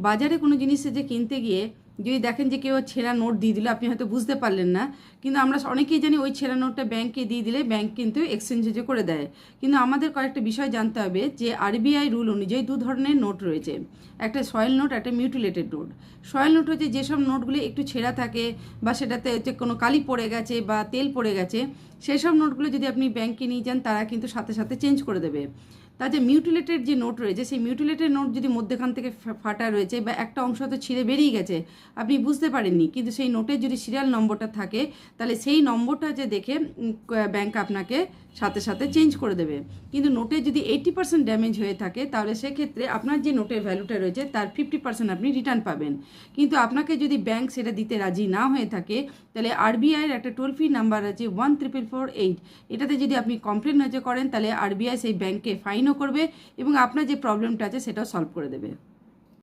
বাজারে কোনো জিনিসে যে কিনতে গিয়ে যদি দেখেন যে কেউ ছেঁড়া নোট দিয়ে দিল, আপনি হয়তো বুঝতে পারলেন না, কিন্তু আমরা অনেকেই জানি ওই ছেঁড়া নোটটা ব্যাংকে দিয়ে দিলে ব্যাংক কিন্তু এক্সচেঞ্জে করে দেয়। কিন্তু আমাদের কয়েকটা বিষয় জানতে হবে যে আরবিআই রুল অনুযায়ী দু ধরনের নোট রয়েছে, একটা সয়েল নোট, একটা মিউটিলেটেড নোট। সয়েল নোট হচ্ছে যেসব নোটগুলি একটু ছেঁড়া থাকে বা সেটাতে হচ্ছে কোনো কালি পড়ে গেছে বা তেল পড়ে গেছে, সেই সব নোটগুলো যদি আপনি ব্যাংকে নিয়ে যান তারা কিন্তু সাথে সাথে চেঞ্জ করে দেবে। তা যে মিউটিলেটেড যে নোট রয়েছে, সেই মিউটিলেটেড নোট যদি মধ্যখান থেকে ফাটা রয়েছে বা একটা অংশ হয়তো ছিঁড়ে বেরিয়ে গেছে, আপনি বুঝতে পারেননি, কিন্তু সেই নোটের যদি সিরিয়াল নম্বরটা থাকে তাহলে সেই নম্বরটা যে দেখে ব্যাংক আপনাকে সাথে সাথে চেঞ্জ করে দেবে। কিন্তু নোটে যদি 80% ড্যামেজ হয়ে থাকে তাহলে সেক্ষেত্রে আপনার যে নোটের ভ্যালুটা রয়েছে তার 50% আপনি রিটার্ন পাবেন। কিন্তু আপনাকে যদি ব্যাংক সেটা দিতে রাজি না হয়ে থাকে তাহলে আরবিআইয়ের একটা টোল ফ্রি নাম্বার আছে 14448, এটাতে যদি আপনি কমপ্লেন করেন তাহলে আরবিআই সেই ব্যাংকে ফাইনও করবে এবং আপনার যে প্রবলেমটা আছে সেটাও সলভ করে দেবে।